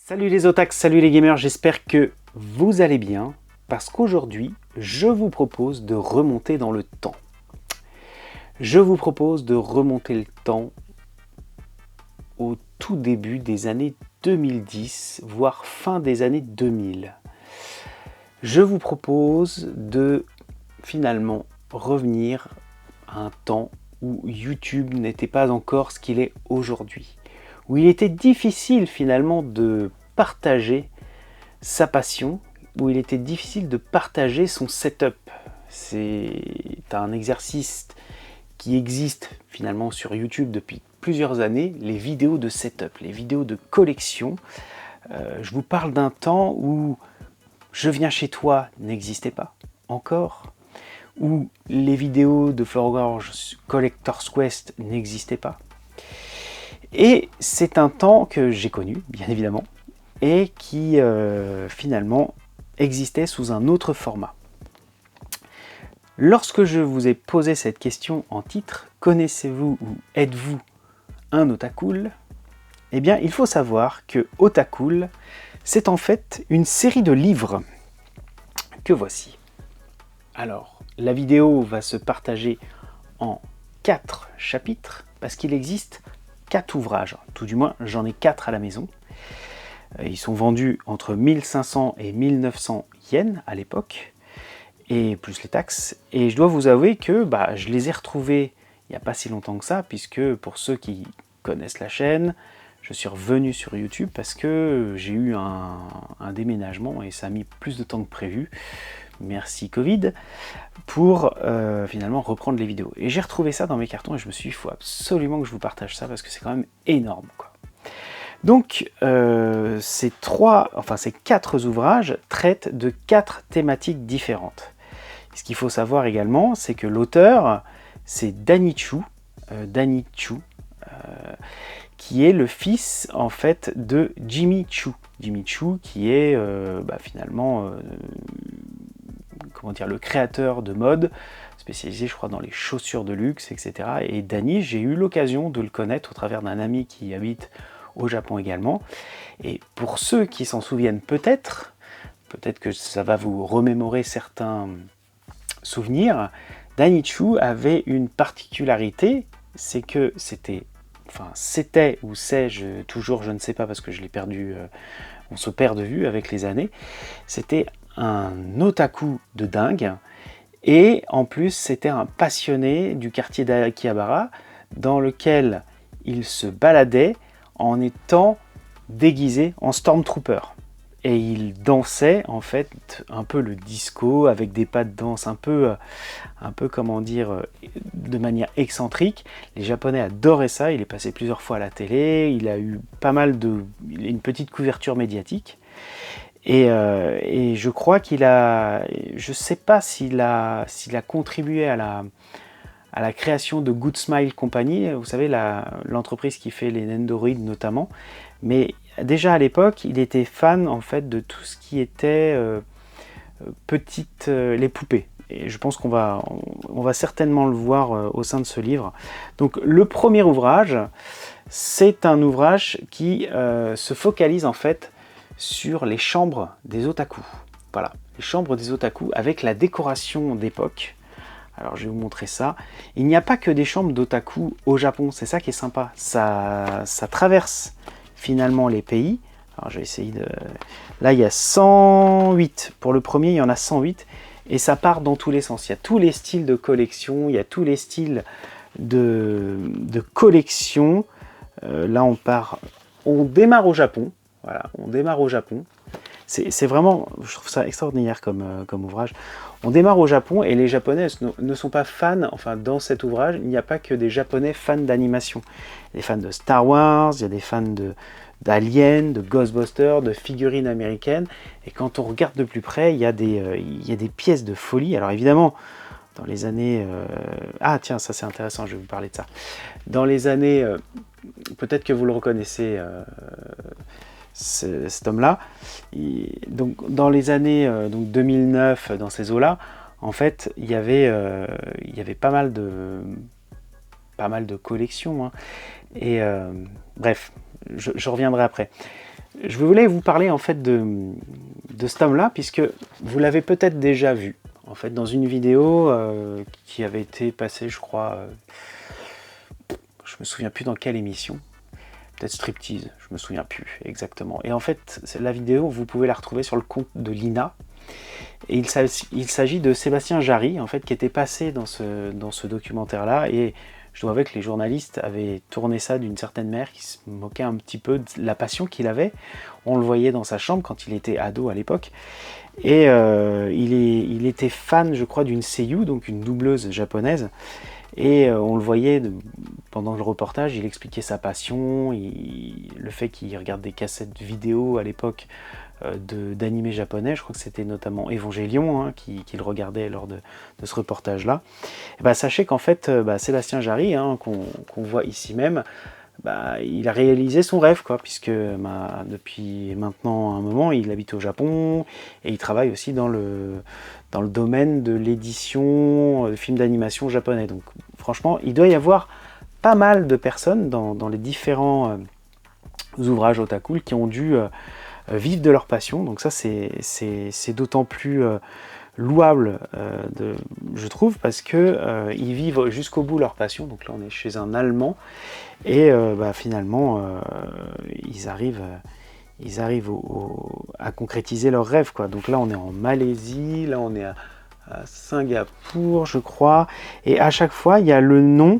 Salut les otaks, salut les gamers, j'espère que vous allez bien, parce qu'aujourd'hui, je vous propose de remonter dans le temps. Je vous propose de remonter le temps au tout début des années 2010, voire fin des années 2000. Je vous propose de finalement revenir à un temps où YouTube n'était pas encore ce qu'il est aujourd'hui, où il était difficile finalement de partager sa passion, où il était difficile de partager son setup. C'est un exercice qui existe finalement sur YouTube depuis plusieurs années, les vidéos de setup, les vidéos de collection. Je vous parle d'un temps où Je viens chez toi n'existait pas encore, où les vidéos de Florgorge Collector's Quest n'existaient pas. Et c'est un temps que j'ai connu, bien évidemment, et qui finalement existait sous un autre format. Lorsque je vous ai posé cette question en titre, connaissez-vous ou êtes-vous un otacool? Eh bien, il faut savoir que Otacool, c'est en fait une série de livres que voici. Alors, la vidéo va se partager en 4 chapitres, parce qu'il existe 4 ouvrages, tout du moins j'en ai 4 à la maison. Ils sont vendus entre 1500 et 1900 yens à l'époque, et plus les taxes. Et je dois vous avouer que je les ai retrouvés il n'y a pas si longtemps que ça, puisque pour ceux qui connaissent la chaîne, je suis revenu sur YouTube parce que j'ai eu un déménagement et ça a mis plus de temps que prévu. Merci Covid, pour finalement reprendre les vidéos. Et j'ai retrouvé ça dans mes cartons et je me suis dit, il faut absolument que je vous partage ça parce que c'est quand même énorme, quoi. Donc, ces 4 ouvrages traitent de 4 thématiques différentes. Ce qu'il faut savoir également, c'est que l'auteur, c'est Danny Chu, qui est le fils en fait de Jimmy Chu. Jimmy Chu qui est finalement le créateur de mode, spécialisé je crois dans les chaussures de luxe, etc. Et Danny, j'ai eu l'occasion de le connaître au travers d'un ami qui habite au Japon également. Et pour ceux qui s'en souviennent peut-être que ça va vous remémorer certains souvenirs, Danny Chu avait une particularité, c'est que c'était ou c'est, toujours je ne sais pas parce que je l'ai perdu, on se perd de vue avec les années, c'était un otaku de dingue, et en plus c'était un passionné du quartier d'Akihabara, dans lequel il se baladait en étant déguisé en Stormtrooper. Et il dansait en fait un peu le disco avec des pas de danse un peu comment dire, de manière excentrique. Les Japonais adoraient ça, il est passé plusieurs fois à la télé, il a eu une petite couverture médiatique. Et je crois qu'il a, je sais pas s'il a contribué à la création de Good Smile Company, vous savez, l'entreprise qui fait les Nendoroid notamment, mais déjà à l'époque, il était fan en fait de tout ce qui était les poupées. Et je pense qu'on va certainement le voir au sein de ce livre. Donc le premier ouvrage, c'est un ouvrage qui se focalise en fait sur les chambres des otaku. Voilà, les chambres des otaku avec la décoration d'époque. Alors je vais vous montrer ça. Il n'y a pas que des chambres d'otaku au Japon, c'est ça qui est sympa. Ça traverse finalement les pays. Alors je vais essayer de... Là il y a 108. Pour le premier il y en a 108. Et ça part dans tous les sens. Il y a tous les styles de collection, il y a tous les styles de collection. Là on démarre au Japon. Voilà, on démarre au Japon. C'est vraiment, je trouve ça extraordinaire comme ouvrage. On démarre au Japon et les Japonais ne sont pas fans, enfin dans cet ouvrage, il n'y a pas que des Japonais fans d'animation. Il y a des fans de Star Wars, il y a des fans d'Alien, de Ghostbusters, de figurines américaines. Et quand on regarde de plus près, il y a des pièces de folie. Alors évidemment, dans les années... Ah tiens, ça c'est intéressant, je vais vous parler de ça. Dans les années... Peut-être que vous le reconnaissez... cet homme-là. Donc, dans les années 2009, dans ces eaux-là, en fait, il y avait pas mal de collections. Hein. Et bref, je reviendrai après. Je voulais vous parler en fait de cet homme-là, puisque vous l'avez peut-être déjà vu, en fait, dans une vidéo qui avait été passée, je crois, je me souviens plus dans quelle émission, peut-être Striptease, je me souviens plus exactement. Et en fait, la vidéo, vous pouvez la retrouver sur le compte de Lina. Et il s'agit de Sébastien Jarry, en fait, qui était passé dans ce documentaire-là. Et je dois avouer que les journalistes avaient tourné ça d'une certaine manière, qui se moquait un petit peu de la passion qu'il avait. On le voyait dans sa chambre quand il était ado à l'époque. Et il était fan, je crois, d'une seiyuu, donc une doubleuse japonaise. Et on le voyait pendant le reportage, il expliquait sa passion, le fait qu'il regarde des cassettes vidéo à l'époque d'animés japonais. Je crois que c'était notamment Evangelion hein, qu'il regardait lors de ce reportage-là. Et bah, sachez qu'en fait, Sébastien Jarry, hein, qu'on voit ici même, il a réalisé son rêve, quoi, puisque depuis maintenant un moment, il habite au Japon et il travaille aussi dans le domaine de l'édition de films d'animation japonais. Donc franchement, il doit y avoir pas mal de personnes dans les différents ouvrages otaku qui ont dû vivre de leur passion. Donc ça, c'est d'autant plus louable, je trouve, parce que ils vivent jusqu'au bout leur passion. Donc là, on est chez un Allemand et finalement, ils arrivent à concrétiser leurs rêves, quoi. Donc là, on est en Malaisie, là, on est à Singapour, je crois, et à chaque fois, il y a le nom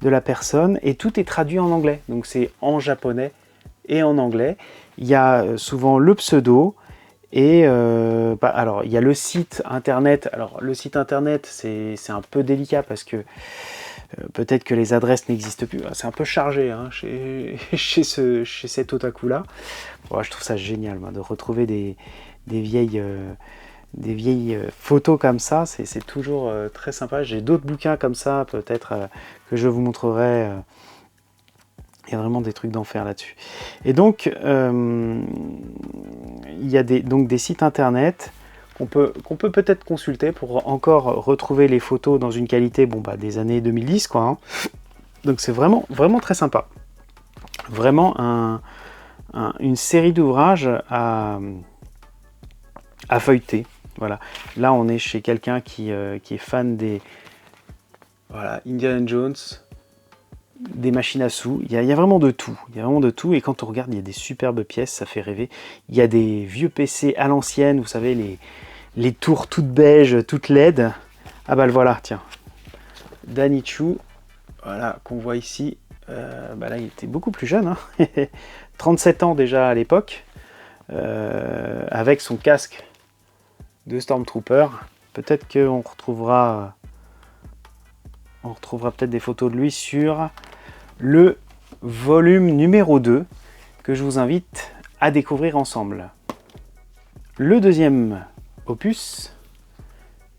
de la personne et tout est traduit en anglais. Donc c'est en japonais et en anglais. Il y a souvent le pseudo. Et alors, il y a le site internet. Alors, le site internet, c'est un peu délicat parce que peut-être que les adresses n'existent plus. C'est un peu chargé hein, chez cet otaku-là. Bon, je trouve ça génial moi, de retrouver des vieilles photos comme ça. C'est toujours très sympa. J'ai d'autres bouquins comme ça, peut-être que je vous montrerai. Il y a vraiment des trucs d'enfer là-dessus. Et donc, il y a des sites internet qu'on peut peut-être consulter pour encore retrouver les photos dans une qualité des années 2010, quoi. Hein. Donc c'est vraiment, vraiment très sympa. Vraiment une série d'ouvrages à feuilleter. Voilà. Là, on est chez quelqu'un qui est fan des Indiana Jones, des machines à sous, il y a vraiment de tout. Il y a vraiment de tout et quand on regarde, il y a des superbes pièces, ça fait rêver. Il y a des vieux PC à l'ancienne, vous savez, les tours toutes beiges, toutes LED. Ah bah le voilà, tiens. Danichu, voilà, qu'on voit ici. Là, il était beaucoup plus jeune, hein. 37 ans déjà à l'époque, avec son casque de Stormtrooper. Peut-être qu'on retrouvera peut-être des photos de lui sur le volume numéro 2 que je vous invite à découvrir ensemble. Le deuxième opus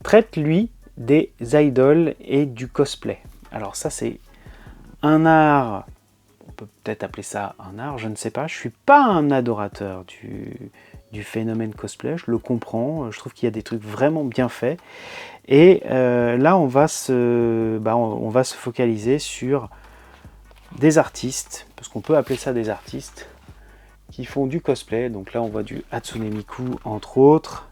traite, lui, des idoles et du cosplay. Alors ça, c'est un art, on peut peut-être appeler ça un art, je ne sais pas. Je ne suis pas un adorateur du phénomène cosplay, je le comprends, je trouve qu'il y a des trucs vraiment bien faits. Et là, on va se focaliser sur des artistes, parce qu'on peut appeler ça des artistes, qui font du cosplay. Donc là, on voit du Hatsune Miku, entre autres.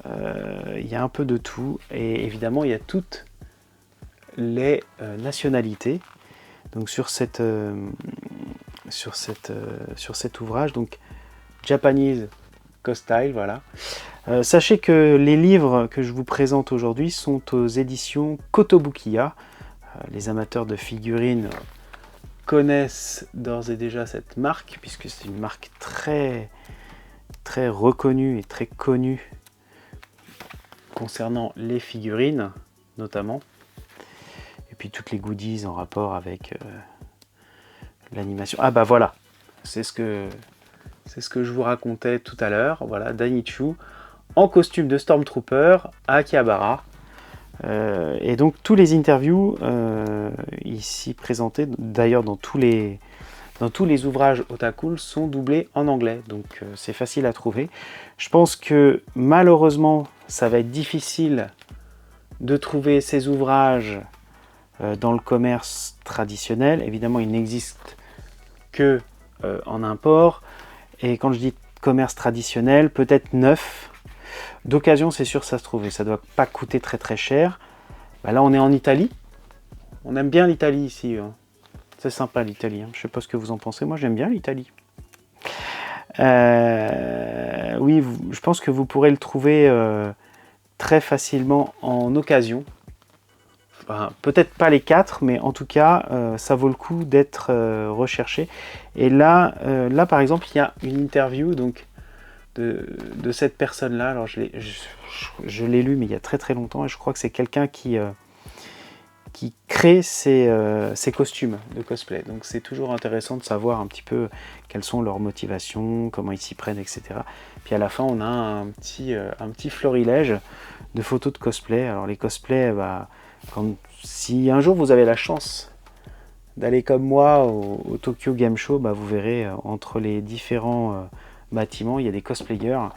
Il y a un peu de tout. Et évidemment, il y a toutes les nationalités. Donc sur cet ouvrage, donc Japanese Costyle, voilà. Sachez que les livres que je vous présente aujourd'hui sont aux éditions Kotobukiya. Les amateurs de figurines connaissent d'ores et déjà cette marque, puisque c'est une marque très, très reconnue et très connue concernant les figurines, notamment. Et puis toutes les goodies en rapport avec l'animation. Ah bah voilà, c'est ce que je vous racontais tout à l'heure. Voilà, Danichu en costume de Stormtrooper à Akihabara. Et donc tous les interviews ici présentées, d'ailleurs dans tous les ouvrages otaku, sont doublés en anglais, donc c'est facile à trouver. Je pense que malheureusement ça va être difficile de trouver ces ouvrages dans le commerce traditionnel. Évidemment, il n'existe que en import, et quand je dis commerce traditionnel, peut-être neuf. D'occasion, c'est sûr, ça se trouve, et ça ne doit pas coûter très très cher. Bah là, on est en Italie. On aime bien l'Italie ici. C'est sympa l'Italie. Je ne sais pas ce que vous en pensez. Moi, j'aime bien l'Italie. Oui, je pense que vous pourrez le trouver très facilement en occasion. Enfin, peut-être pas les 4, mais en tout cas, ça vaut le coup d'être recherché. Et là, par exemple, il y a une interview donc, de cette personne-là. Alors, je l'ai lu, mais il y a très très longtemps, et je crois que c'est quelqu'un qui crée ses costumes de cosplay. Donc, c'est toujours intéressant de savoir un petit peu quelles sont leurs motivations, comment ils s'y prennent, etc. Puis à la fin, on a un petit florilège de photos de cosplay. Alors, les cosplays, si un jour vous avez la chance d'aller comme moi au Tokyo Game Show, vous verrez entre les différents bâtiments, il y a des cosplayers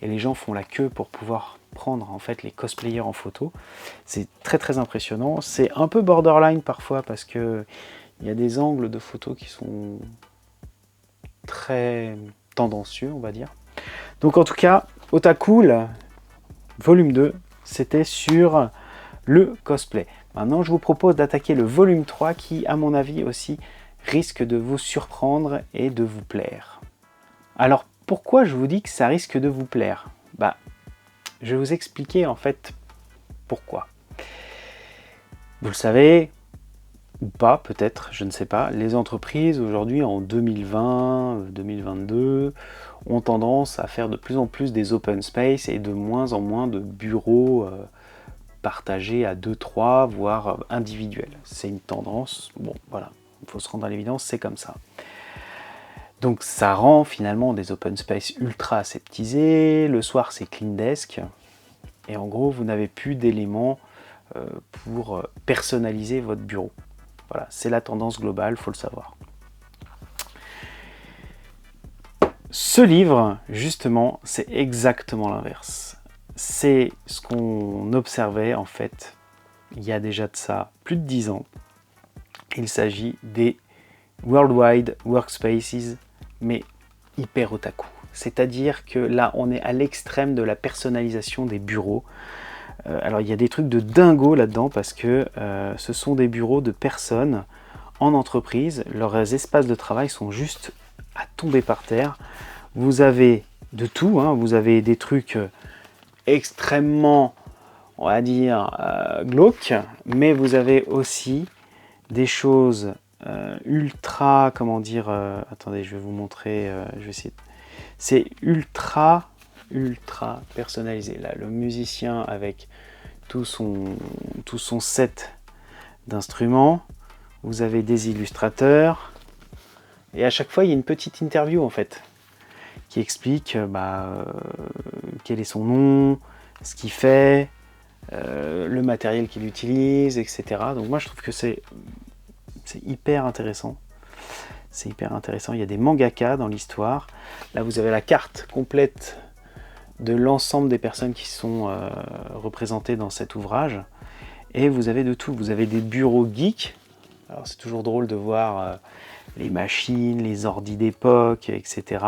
et les gens font la queue pour pouvoir prendre en fait les cosplayers en photo. C'est très très impressionnant. C'est un peu borderline parfois parce que il y a des angles de photos qui sont très tendancieux, on va dire. Donc en tout cas, Otacool, volume 2, c'était sur le cosplay. Maintenant, je vous propose d'attaquer le volume 3 qui, à mon avis aussi, risque de vous surprendre et de vous plaire. Alors, pourquoi je vous dis que ça risque de vous plaire ? Je vais vous expliquer en fait pourquoi. Vous le savez, ou pas peut-être, je ne sais pas, les entreprises aujourd'hui en 2020, 2022 ont tendance à faire de plus en plus des open space et de moins en moins de bureaux partagés à 2, 3, voire individuels. C'est une tendance, bon voilà, il faut se rendre à l'évidence, c'est comme ça. Donc ça rend finalement des open space ultra aseptisés, le soir c'est clean desk, et en gros vous n'avez plus d'éléments pour personnaliser votre bureau. Voilà, c'est la tendance globale, il faut le savoir. Ce livre, justement, c'est exactement l'inverse. C'est ce qu'on observait en fait il y a déjà de ça plus de 10 ans. Il s'agit des Worldwide Workspaces, mais hyper otaku. C'est-à-dire que là, on est à l'extrême de la personnalisation des bureaux. Alors, il y a des trucs de dingo là-dedans parce que ce sont des bureaux de personnes en entreprise. Leurs espaces de travail sont juste à tomber par terre. Vous avez de tout. Vous avez des trucs extrêmement, on va dire, glauques, mais vous avez aussi des choses ultra, comment dire, attendez, je vais vous montrer, je vais essayer. C'est ultra personnalisé. Là, le musicien avec tout son set d'instruments, vous avez des illustrateurs, et à chaque fois, il y a une petite interview en fait, qui explique quel est son nom, ce qu'il fait, le matériel qu'il utilise, etc. Donc moi, je trouve que c'est hyper intéressant. C'est hyper intéressant. Il y a des mangaka dans l'histoire. Là, vous avez la carte complète de l'ensemble des personnes qui sont représentées dans cet ouvrage. Et vous avez de tout. Vous avez des bureaux geeks. Alors, c'est toujours drôle de voir les machines, les ordis d'époque, etc.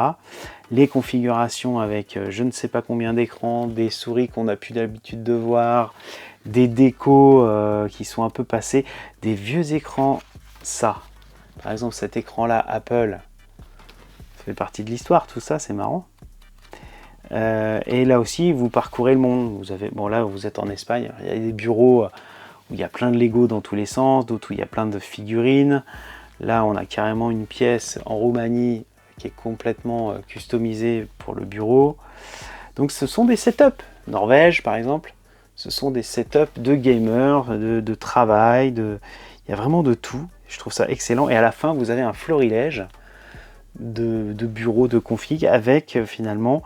Les configurations avec je ne sais pas combien d'écrans, des souris qu'on n'a plus l'habitude de voir, des décos qui sont un peu passés, des vieux écrans. Ça, par exemple, cet écran-là, Apple, ça fait partie de l'histoire, tout ça, c'est marrant. Et là aussi, vous parcourez le monde. Vous avez, bon, là, vous êtes en Espagne, il y a des bureaux où il y a plein de Lego dans tous les sens, d'autres où il y a plein de figurines. Là, on a carrément une pièce en Roumanie qui est complètement customisée pour le bureau. Donc, ce sont des setups. Norvège, par exemple, ce sont des setups de gamers, de travail, il y a vraiment de tout. Je trouve ça excellent. Et à la fin, vous avez un florilège de bureaux de config avec finalement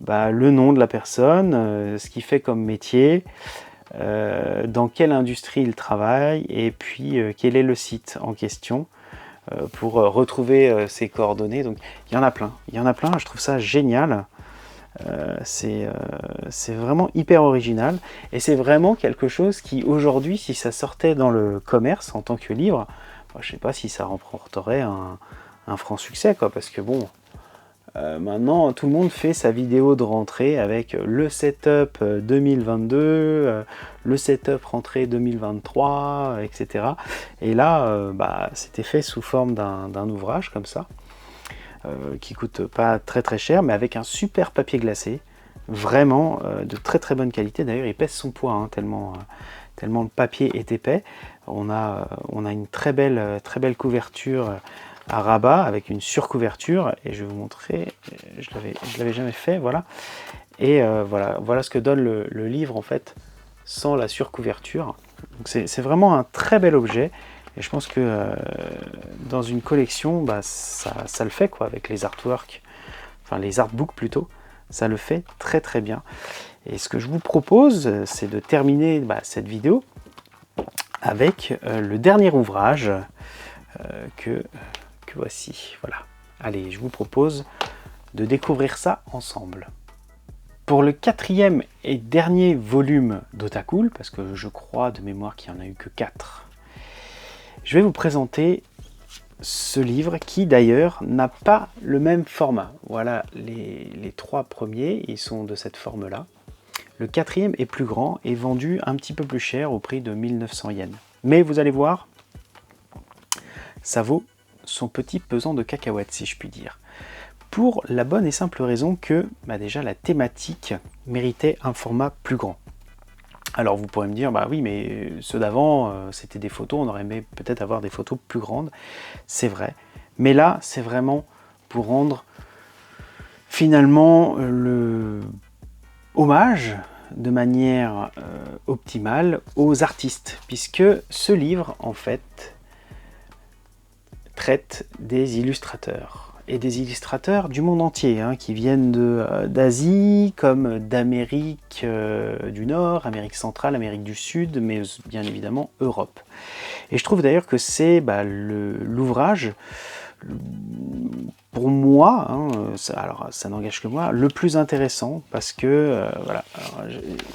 le nom de la personne, ce qu'il fait comme métier, dans quelle industrie il travaille et puis quel est le site en question pour retrouver ses coordonnées. Donc il y en a plein. Je trouve ça génial. C'est vraiment hyper original et c'est vraiment quelque chose qui aujourd'hui, si ça sortait dans le commerce en tant que livre, je ne sais pas si ça remporterait un franc succès, quoi, parce que bon, Maintenant, tout le monde fait sa vidéo de rentrée avec le setup 2022, le setup rentrée 2023, etc. Et là, c'était fait sous forme d'un ouvrage comme ça, qui coûte pas très cher, mais avec un super papier glacé, vraiment de très bonne qualité. D'ailleurs, il pèse son poids, hein, tellement le papier est épais. On a une très belle couverture à rabat avec une surcouverture, et je vais vous montrer, je l'avais jamais fait, voilà. Et voilà ce que donne le livre en fait sans la surcouverture. Donc c'est vraiment un très bel objet, et je pense que dans une collection, ça le fait quoi, avec les artworks, enfin les artbooks plutôt, ça le fait très bien. Et ce que je vous propose, c'est de terminer cette vidéo avec le dernier ouvrage que voici. Voilà. Allez, je vous propose de découvrir ça ensemble. Pour le 4e et dernier volume d'Otacool, parce que je crois de mémoire qu'il n'y en a eu que 4, je vais vous présenter ce livre qui d'ailleurs n'a pas le même format. Voilà, les 3 premiers, ils sont de cette forme-là. Le 4e est plus grand et vendu un petit peu plus cher au prix de 1900 yens. Mais vous allez voir, ça vaut son petit pesant de cacahuètes, si je puis dire. Pour la bonne et simple raison que, déjà, la thématique méritait un format plus grand. Alors vous pourrez me dire, oui, mais ceux d'avant, c'était des photos, on aurait aimé peut-être avoir des photos plus grandes. C'est vrai. Mais là, c'est vraiment pour rendre finalement le hommage de manière optimale aux artistes, puisque ce livre, en fait, traite des illustrateurs, et des illustrateurs du monde entier, hein, qui viennent d'Asie, comme d'Amérique du Nord, Amérique centrale, Amérique du Sud, mais bien évidemment Europe. Et je trouve d'ailleurs que c'est l'ouvrage, pour moi, hein, alors ça n'engage que moi, le plus intéressant, parce que voilà,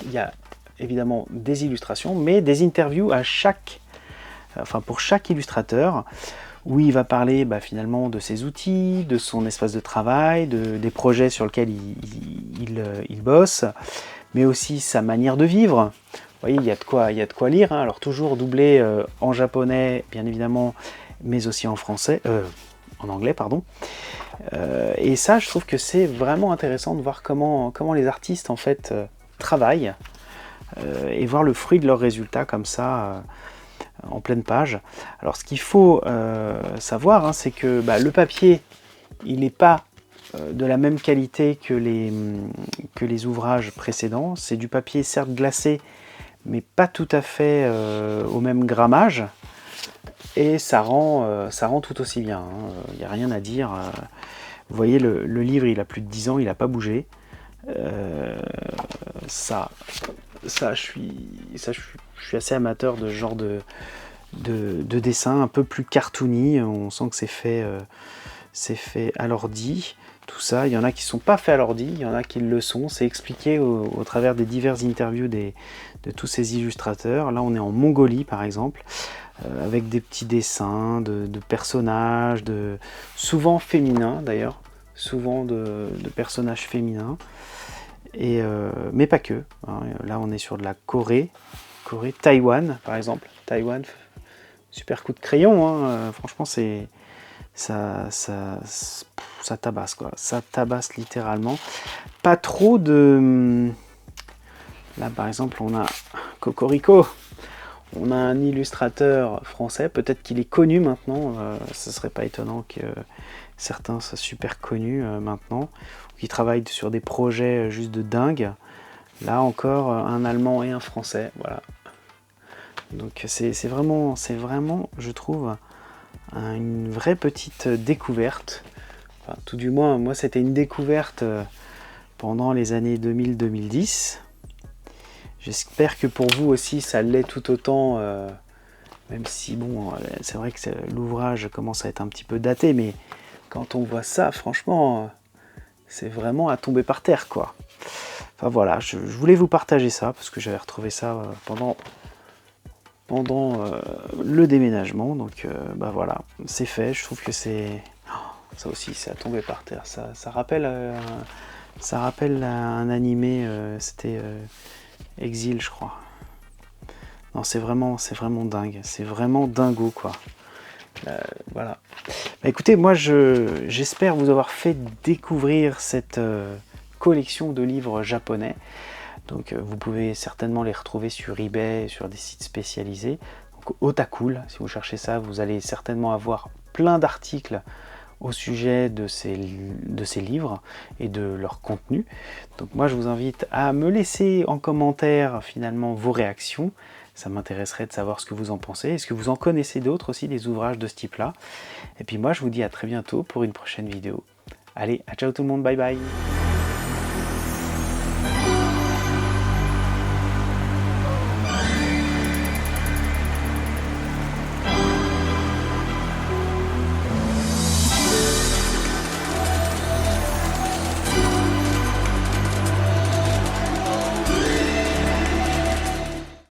il y a évidemment des illustrations, mais des interviews pour chaque illustrateur, où il va parler finalement de ses outils, de son espace de travail, des projets sur lesquels il bosse, mais aussi sa manière de vivre. Vous voyez, il y a de quoi lire, hein. Alors toujours doublé en japonais, bien évidemment, mais aussi en anglais, pardon. Et ça, je trouve que c'est vraiment intéressant de voir comment les artistes en fait travaillent, et voir le fruit de leurs résultats comme ça, en pleine page. Alors ce qu'il faut savoir, hein, c'est que le papier, il n'est pas de la même qualité que les ouvrages précédents. C'est du papier certes glacé, mais pas tout à fait au même grammage. Et ça rend tout aussi bien. Il n'y a rien à dire. Vous voyez, le livre, il a plus de 10 ans, il n'a pas bougé. Ça, je suis assez amateur de ce genre de dessin un peu plus cartoony. On sent que c'est fait à l'ordi. Tout ça, il y en a qui ne sont pas faits à l'ordi, il y en a qui le sont. C'est expliqué au travers des diverses interviews de tous ces illustrateurs. Là, on est en Mongolie, par exemple, avec des petits dessins de personnages, souvent féminins d'ailleurs, souvent de personnages féminins. Mais pas que, hein. Là on est sur de la Corée, Taïwan par exemple. Taïwan, super coup de crayon, hein. Franchement ça tabasse quoi, ça tabasse littéralement. Pas trop de... Là par exemple on a Cocorico, on a un illustrateur français, peut-être qu'il est connu maintenant, ce serait pas étonnant que certains soient super connus maintenant, qui travaillent sur des projets juste de dingue. Là encore, un Allemand et un Français, voilà. Donc c'est vraiment, je trouve, une vraie petite découverte. Enfin, tout du moins, moi c'était une découverte pendant les années 2000-2010. J'espère que pour vous aussi ça l'est tout autant, même si bon, c'est vrai que l'ouvrage commence à être un petit peu daté, mais quand on voit ça, franchement, c'est vraiment à tomber par terre, quoi. Enfin voilà, je voulais vous partager ça, parce que j'avais retrouvé ça pendant le déménagement, donc voilà, c'est fait. Je trouve que c'est Ça aussi, ça a tombé par terre. Ça rappelle un animé, c'était Exil, je crois. Non, c'est vraiment dingue. C'est vraiment dingo, quoi. Voilà. Bah, écoutez, moi, j'espère vous avoir fait découvrir cette collection de livres japonais. Donc, vous pouvez certainement les retrouver sur eBay, sur des sites spécialisés. Donc, Otacool, si vous cherchez ça, vous allez certainement avoir plein d'articles au sujet de ces livres et de leur contenu. Donc moi je vous invite à me laisser en commentaire finalement vos réactions. Ça m'intéresserait de savoir ce que vous en pensez. Est-ce que vous en connaissez d'autres aussi, des ouvrages de ce type-là? Et puis moi je vous dis à très bientôt pour une prochaine vidéo. Allez, à ciao tout le monde, bye bye!